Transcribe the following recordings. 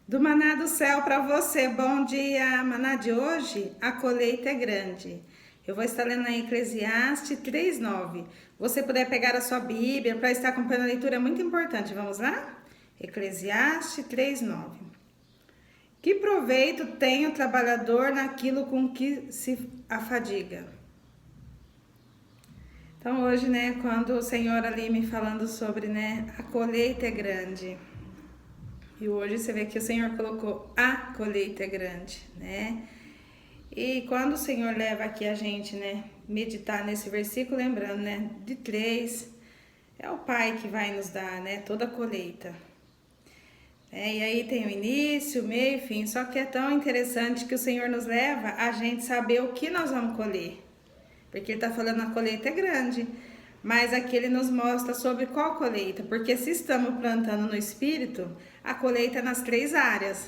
Do maná do céu para você, bom dia. Maná de hoje, a colheita é grande. Eu vou estar lendo em Eclesiastes 3:9. Você puder pegar a sua Bíblia para estar acompanhando a leitura é muito importante. Vamos lá? Eclesiastes 3:9. Que proveito tem o trabalhador naquilo com que se afadiga? Então hoje, quando o Senhor ali me falando sobre, a colheita é grande. E hoje você vê que o Senhor colocou a colheita é grande, E quando o Senhor leva aqui a gente, meditar nesse versículo, lembrando, de 3, é o Pai que vai nos dar, toda a colheita. E aí tem o início, o meio e fim, só que é tão interessante que o Senhor nos leva a gente saber o que nós vamos colher. Porque ele está falando a colheita é grande, mas aqui ele nos mostra sobre qual colheita, porque se estamos plantando no Espírito, a colheita é nas 3 áreas,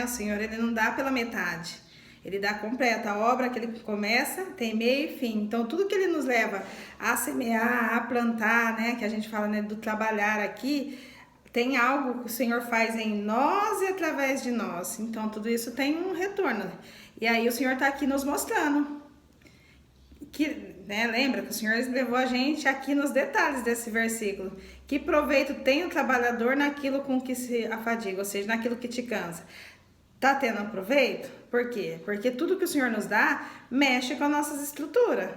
O Senhor, ele não dá pela metade, ele dá completa. A obra que ele começa tem meio e fim, então tudo que ele nos leva a semear, a plantar, que a gente fala, do trabalhar aqui, tem algo que o Senhor faz em nós e através de nós, então tudo isso tem um retorno, e aí o Senhor está aqui nos mostrando, que, lembra que o Senhor levou a gente aqui nos detalhes desse versículo. Que proveito tem o trabalhador naquilo com que se afadiga, ou seja, naquilo que te cansa. Tá tendo proveito? Por quê? Porque tudo que o Senhor nos dá mexe com as nossas estruturas.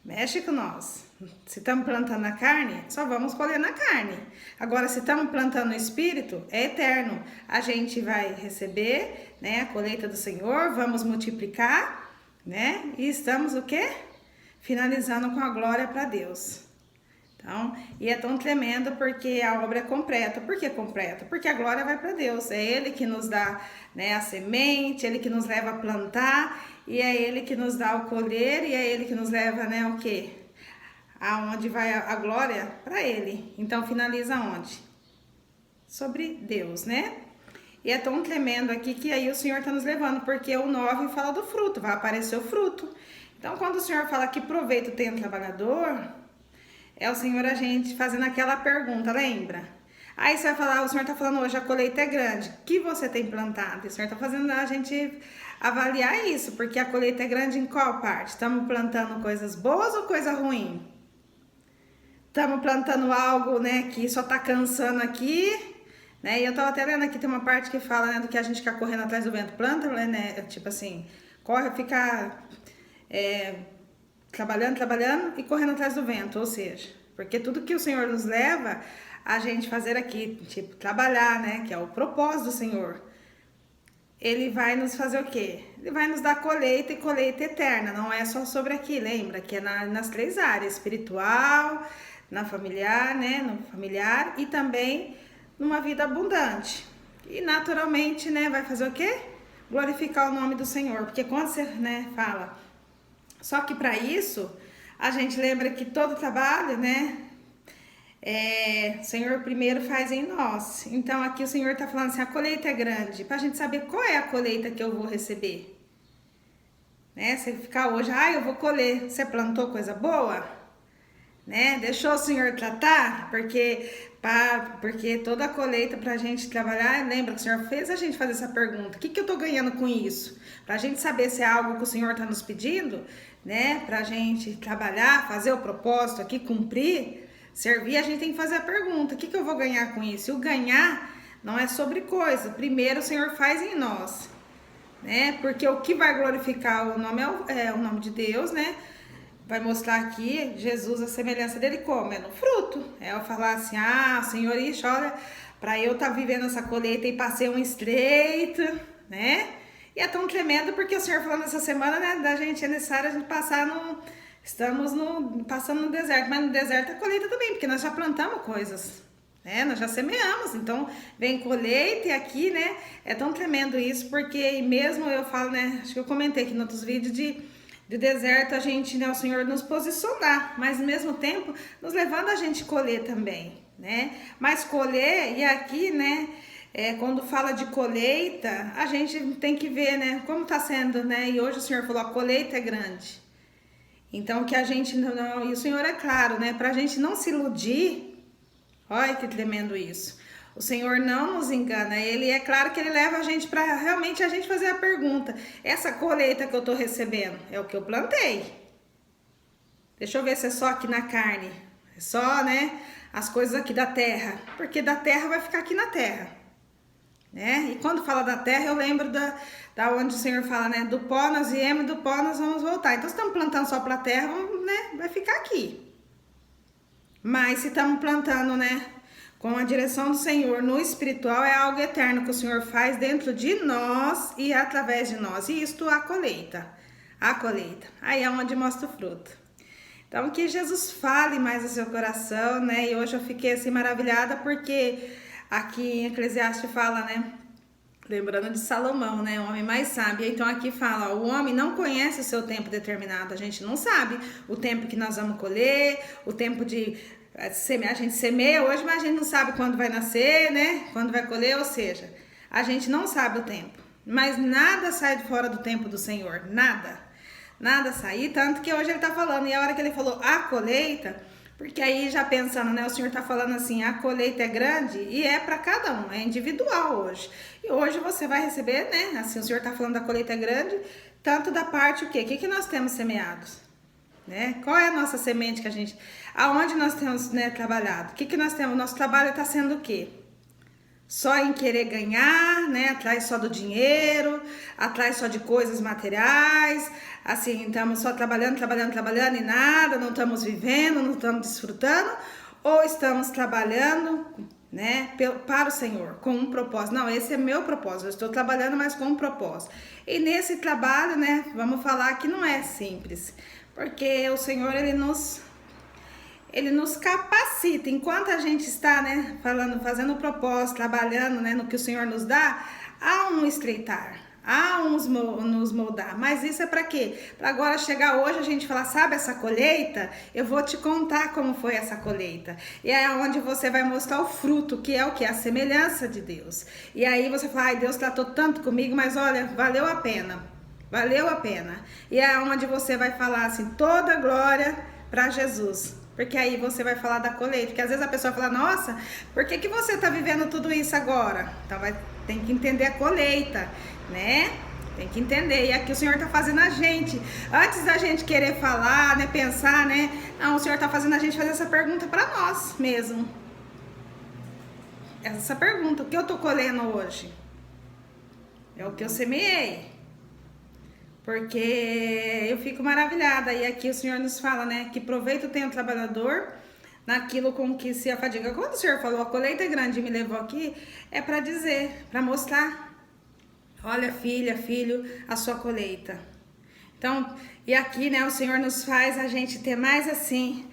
Mexe com nós. Se estamos plantando na carne, só vamos colher na carne. Agora, se estamos plantando no Espírito, é eterno. A gente vai receber, a colheita do Senhor, vamos multiplicar, E estamos o quê? Finalizando com a glória para Deus. Então, e é tão tremendo porque a obra é completa. Por que completa? Porque a glória vai para Deus. É Ele que nos dá, a semente, Ele que nos leva a plantar, e é Ele que nos dá o colher, e é Ele que nos leva, o quê? Aonde vai a glória? Para Ele. Então, finaliza onde? Sobre Deus, E é tão tremendo aqui que aí o Senhor está nos levando, porque o 9 fala do fruto, vai aparecer o fruto. Então, quando o Senhor fala que proveito tem o trabalhador, é o Senhor a gente fazendo aquela pergunta, lembra? Aí você vai falar, o Senhor está falando hoje, a colheita é grande. O que você tem plantado? O Senhor está fazendo a gente avaliar isso, porque a colheita é grande em qual parte? Estamos plantando coisas boas ou coisa ruim? Estamos plantando algo, que só está cansando aqui, E eu tava até lendo aqui, tem uma parte que fala, do que a gente fica correndo atrás do vento. Planta, tipo assim, corre, fica trabalhando e correndo atrás do vento. Ou seja, porque tudo que o Senhor nos leva a gente fazer aqui, tipo, trabalhar, que é o propósito do Senhor, Ele vai nos fazer o quê? Ele vai nos dar colheita e colheita eterna. Não é só sobre aqui, lembra? Que é nas 3 áreas, espiritual, na familiar, no familiar e também numa vida abundante. E naturalmente, vai fazer o quê? Glorificar o nome do Senhor. Porque quando você, fala... Só que para isso, a gente lembra que todo trabalho, o Senhor primeiro faz em nós. Então aqui o Senhor está falando assim, a colheita é grande. Para a gente saber qual é a colheita que eu vou receber. Você ficar hoje, eu vou colher. Você plantou coisa boa? Deixou o Senhor tratar, porque toda a colheita para a gente trabalhar, lembra que o Senhor fez a gente fazer essa pergunta, o que eu estou ganhando com isso? Para a gente saber se é algo que o Senhor está nos pedindo, para a gente trabalhar, fazer o propósito aqui, cumprir, servir, a gente tem que fazer a pergunta, o que eu vou ganhar com isso? E o ganhar não é sobre coisa, primeiro o Senhor faz em nós, porque o que vai glorificar o nome é o nome de Deus, Vai mostrar aqui Jesus, a semelhança dele como? É no fruto. É eu falar assim, Senhor, ixi, olha, para eu estar vivendo essa colheita e passei um estreito, E é tão tremendo porque o Senhor falando essa semana, da gente é necessário a gente passar passando no deserto, mas no deserto é colheita também, porque nós já plantamos coisas, Nós já semeamos, então vem colheita e aqui, É tão tremendo isso, porque mesmo eu falo, acho que eu comentei aqui em outros vídeos de deserto, a gente, o Senhor nos posicionar, mas ao mesmo tempo nos levando a gente colher também, Mas colher, e aqui, quando fala de colheita, a gente tem que ver, como está sendo, E hoje o Senhor falou, a colheita é grande. Então que a gente não, e o Senhor é claro, para a gente não se iludir, olha que tremendo isso. O Senhor não nos engana. Ele é claro que ele leva a gente para realmente a gente fazer a pergunta: essa colheita que eu estou recebendo é o que eu plantei? Deixa eu ver se é só aqui na carne. É só, né, as coisas aqui da terra. Porque da terra vai ficar aqui na terra, né? E quando fala da terra, eu lembro da onde o Senhor fala, né? Do pó nós viemos, do pó nós vamos voltar. Então, se estamos plantando só para a terra, né, vai ficar aqui. Mas se estamos plantando, né, com a direção do Senhor no espiritual, é algo eterno que o Senhor faz dentro de nós e através de nós. E isto a colheita. A colheita. Aí é onde mostra o fruto. Então, que Jesus fale mais no seu coração, né? E hoje eu fiquei assim maravilhada porque aqui em Eclesiastes fala, né? Lembrando de Salomão, né? O homem mais sábio. Então aqui fala, ó, o homem não conhece o seu tempo determinado. A gente não sabe o tempo que nós vamos colher, o tempo de semear. A gente semeia hoje, mas a gente não sabe quando vai nascer, né? Quando vai colher, ou seja, a gente não sabe o tempo. Mas nada sai de fora do tempo do Senhor, nada. Nada sai, tanto que hoje ele tá falando, e a hora que ele falou a colheita, porque aí já pensando, né, o Senhor tá falando assim, a colheita é grande e é para cada um, é individual hoje. E hoje você vai receber, né, assim, o Senhor tá falando da colheita grande, tanto da parte o quê? O que nós temos semeados? Né? Qual é a nossa semente que a gente, aonde nós temos, né, trabalhado? O que nós temos? Nosso trabalho tá sendo o quê? Só em querer ganhar, né? Atrás só do dinheiro, atrás só de coisas materiais, assim, estamos só trabalhando e nada, não estamos vivendo, não estamos desfrutando, ou estamos trabalhando, né, para o Senhor, com um propósito. Não, esse é meu propósito, eu estou trabalhando, mas com um propósito. E nesse trabalho, né, vamos falar que não é simples, porque o Senhor, ele nos capacita, enquanto a gente está, né, fazendo o propósito, trabalhando, né, no que o Senhor nos dá, há um estreitar, há uns nos moldar. Mas isso é para quê? Para agora chegar hoje a gente falar, sabe essa colheita? Eu vou te contar como foi essa colheita. E é onde você vai mostrar o fruto, que é o que? A semelhança de Deus. E aí você fala, ai, Deus tratou tanto comigo, mas olha, valeu a pena. Valeu a pena. E é onde você vai falar assim, toda glória para Jesus. Porque aí você vai falar da colheita. Porque às vezes a pessoa fala, nossa, por que você está vivendo tudo isso agora? Então tem que entender a colheita, né? Tem que entender. E aqui o Senhor está fazendo a gente. Antes da gente querer falar, né, pensar, né? Não, o Senhor está fazendo a gente fazer essa pergunta para nós mesmo. Essa pergunta, o que eu estou colhendo hoje? É o que eu semeei. Porque eu fico maravilhada. E aqui o Senhor nos fala, né? Que proveito tem o trabalhador naquilo com que se afadiga. Quando o Senhor falou, a colheita grande me levou aqui, é para dizer, para mostrar. Olha, filha, filho, a sua colheita. Então, e aqui, né? O Senhor nos faz a gente ter mais assim,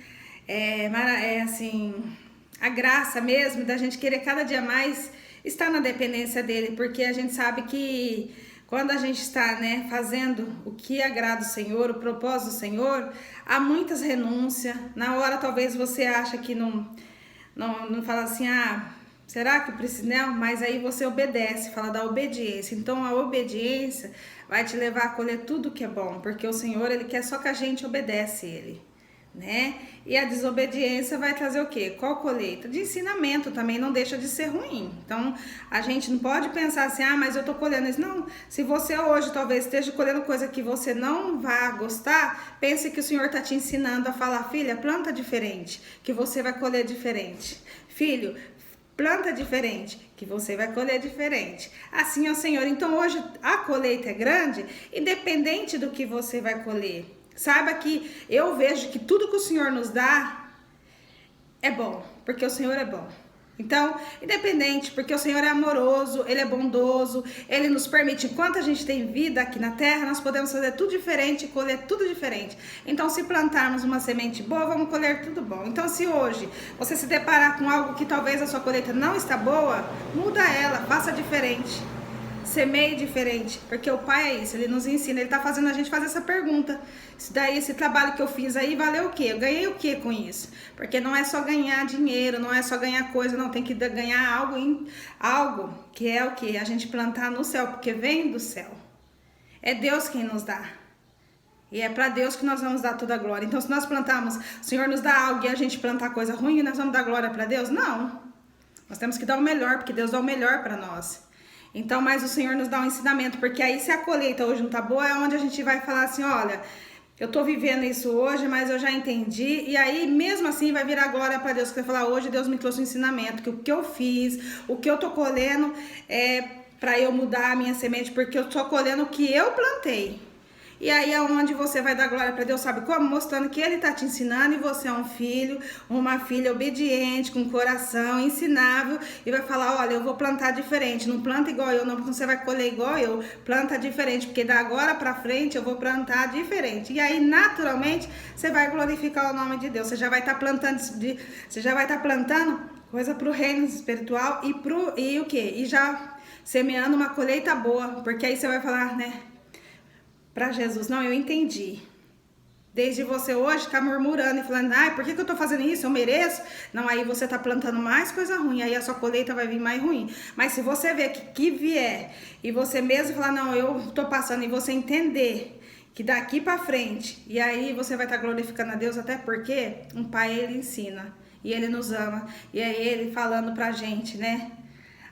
assim, a graça mesmo da gente querer cada dia mais estar na dependência dele. Porque a gente sabe que quando a gente está, né, fazendo o que agrada o Senhor, o propósito do Senhor, há muitas renúncias. Na hora talvez você acha que não fala assim, ah, será que eu preciso? Não, mas aí você obedece, fala da obediência. Então a obediência vai te levar a colher tudo que é bom, porque o Senhor, ele quer só que a gente obedece ele, né? E a desobediência vai trazer o quê? Qual colheita? De ensinamento também, não deixa de ser ruim. Então, a gente não pode pensar assim, ah, mas eu tô colhendo isso. Não, se você hoje talvez esteja colhendo coisa que você não vai gostar, pense que o Senhor tá te ensinando a falar, filha, planta diferente, que você vai colher diferente. Filho, planta diferente, que você vai colher diferente. Assim é o Senhor. Então, hoje a colheita é grande, independente do que você vai colher. Saiba que eu vejo que tudo que o Senhor nos dá é bom, porque o Senhor é bom. Então, independente, porque o Senhor é amoroso, Ele é bondoso, Ele nos permite, enquanto a gente tem vida aqui na terra, nós podemos fazer tudo diferente e colher tudo diferente. Então, se plantarmos uma semente boa, vamos colher tudo bom. Então, se hoje você se deparar com algo que talvez a sua colheita não está boa, muda ela, faça diferente. Semeie diferente, porque o Pai é isso, Ele nos ensina, Ele tá fazendo a gente fazer essa pergunta. Isso daí, esse trabalho que eu fiz aí, valeu o quê? Eu ganhei o quê com isso? Porque não é só ganhar dinheiro, não é só ganhar coisa, não, tem que ganhar algo que é o quê? A gente plantar no céu, porque vem do céu. É Deus quem nos dá. E é para Deus que nós vamos dar toda a glória. Então, se nós plantarmos, o Senhor nos dá algo e a gente plantar coisa ruim, nós vamos dar glória para Deus? Não. Nós temos que dar o melhor, porque Deus dá o melhor para nós. Então, mas o Senhor nos dá um ensinamento, porque aí se a colheita hoje não tá boa, é onde a gente vai falar assim, olha, eu tô vivendo isso hoje, mas eu já entendi, e aí mesmo assim vai virar glória para Deus, que vai falar, hoje Deus me trouxe um ensinamento, que o que eu fiz, o que eu tô colhendo é para eu mudar a minha semente, porque eu tô colhendo o que eu plantei. E aí é onde você vai dar glória para Deus, sabe como? Mostrando que Ele tá te ensinando e você é um filho, uma filha obediente, com coração ensinável, e vai falar, olha, eu vou plantar diferente, não planta igual eu, não, porque você vai colher igual eu, planta diferente, porque da agora para frente eu vou plantar diferente. E aí, naturalmente, você vai glorificar o nome de Deus, você já vai estar plantando, coisa pro reino espiritual e o quê? E já semeando uma colheita boa, porque aí você vai falar, né? Para Jesus, não, eu entendi. Desde você hoje ficar murmurando e falando, ai, por que eu tô fazendo isso? Eu mereço? Não, aí você tá plantando mais coisa ruim, aí a sua colheita vai vir mais ruim. Mas se você ver que vier e você mesmo falar, não, eu tô passando, e você entender que daqui para frente, e aí você vai estar glorificando a Deus, até porque um pai, ele ensina, e ele nos ama, e é ele falando pra gente, né?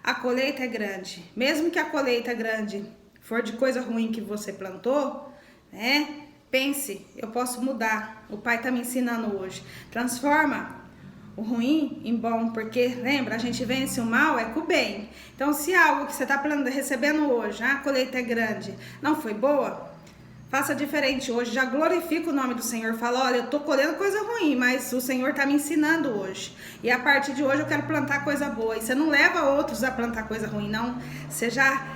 A colheita é grande, mesmo que a colheita é grande for de coisa ruim que você plantou, né? Pense, eu posso mudar. O Pai tá me ensinando hoje. Transforma o ruim em bom, porque lembra, a gente vence o mal é com o bem. Então, se algo que você tá recebendo hoje, a colheita é grande, não foi boa, faça diferente hoje. Já glorifica o nome do Senhor. Fala, olha, eu tô colhendo coisa ruim, mas o Senhor tá me ensinando hoje. E a partir de hoje eu quero plantar coisa boa. E você não leva outros a plantar coisa ruim, não. Você já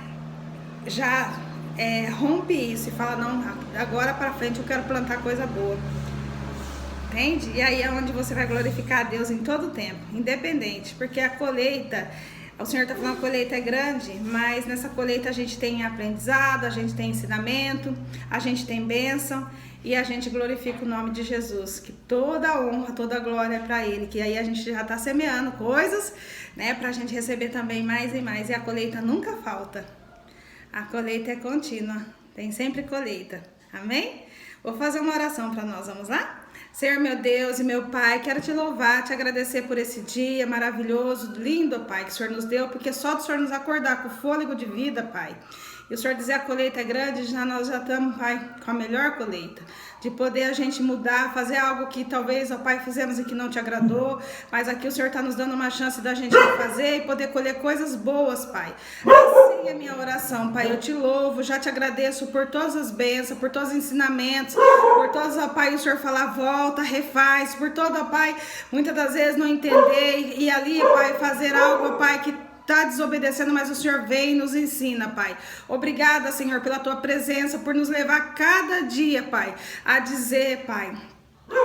rompe isso e fala, não, agora para frente eu quero plantar coisa boa, entende? E aí é onde você vai glorificar a Deus em todo o tempo, independente, porque a colheita, o Senhor está falando que a colheita é grande, mas nessa colheita a gente tem aprendizado, a gente tem ensinamento, a gente tem bênção, e a gente glorifica o nome de Jesus, que toda a honra, toda a glória é para Ele, que aí a gente já está semeando coisas, né, para a gente receber também mais e mais, e a colheita nunca falta. A colheita é contínua, tem sempre colheita, amém? Vou fazer uma oração para nós, vamos lá? Senhor meu Deus e meu Pai, quero te louvar, te agradecer por esse dia maravilhoso, lindo, Pai, que o Senhor nos deu, porque só do Senhor nos acordar com fôlego de vida, Pai, e o Senhor dizer a colheita é grande, nós já estamos, Pai, com a melhor colheita, de poder a gente mudar, fazer algo que talvez, ó Pai, fizemos e que não te agradou, mas aqui o Senhor está nos dando uma chance da gente fazer e poder colher coisas boas, Pai. Assim é a minha oração, Pai, eu te louvo, já te agradeço por todas as bênçãos, por todos os ensinamentos, por todos, ó Pai, o Senhor falar, volta, refaz, por todo, ó Pai, muitas das vezes não entender e ali, Pai, fazer algo, ó Pai, que está desobedecendo, mas o Senhor vem e nos ensina, Pai. Obrigada, Senhor, pela tua presença, por nos levar cada dia, Pai, a dizer, Pai,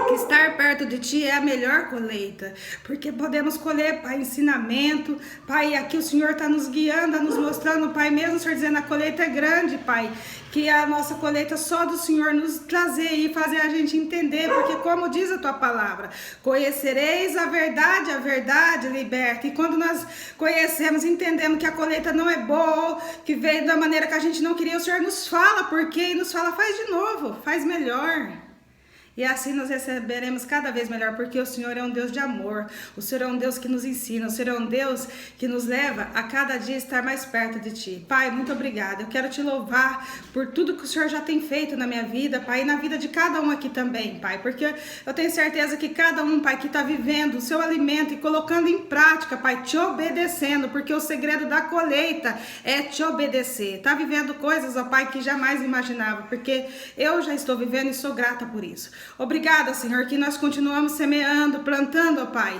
que estar perto de Ti é a melhor colheita, porque podemos colher, Pai, ensinamento, Pai, aqui o Senhor está nos guiando, nos mostrando, Pai, mesmo o Senhor dizendo a colheita é grande, Pai, que a nossa colheita só do Senhor nos trazer e fazer a gente entender, porque como diz a Tua palavra, conhecereis a verdade liberta, e quando nós conhecemos, entendemos que a colheita não é boa, que veio da maneira que a gente não queria, o Senhor nos fala por quê, e nos fala, faz de novo, faz melhor. E assim nós receberemos cada vez melhor, porque o Senhor é um Deus de amor, o Senhor é um Deus que nos ensina, o Senhor é um Deus que nos leva a cada dia estar mais perto de Ti. Pai, muito obrigada, eu quero Te louvar por tudo que o Senhor já tem feito na minha vida, Pai, e na vida de cada um aqui também, Pai, porque eu tenho certeza que cada um, Pai, que está vivendo o seu alimento e colocando em prática, Pai, Te obedecendo, porque o segredo da colheita é Te obedecer, tá vivendo coisas, ó Pai, que jamais imaginava, porque eu já estou vivendo e sou grata por isso. Obrigada, Senhor, que nós continuamos semeando, plantando, ó Pai,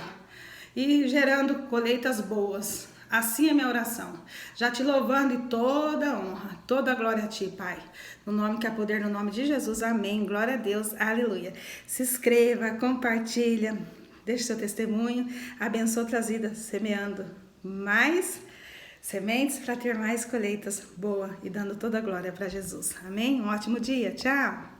e gerando colheitas boas. Assim é minha oração. Já te louvando e toda a honra, toda a glória a Ti, Pai. No nome que há poder, no nome de Jesus. Amém. Glória a Deus. Aleluia. Se inscreva, compartilha, deixe seu testemunho. Abençoa outras vidas, semeando mais sementes para ter mais colheitas boas e dando toda a glória para Jesus. Amém? Um ótimo dia. Tchau.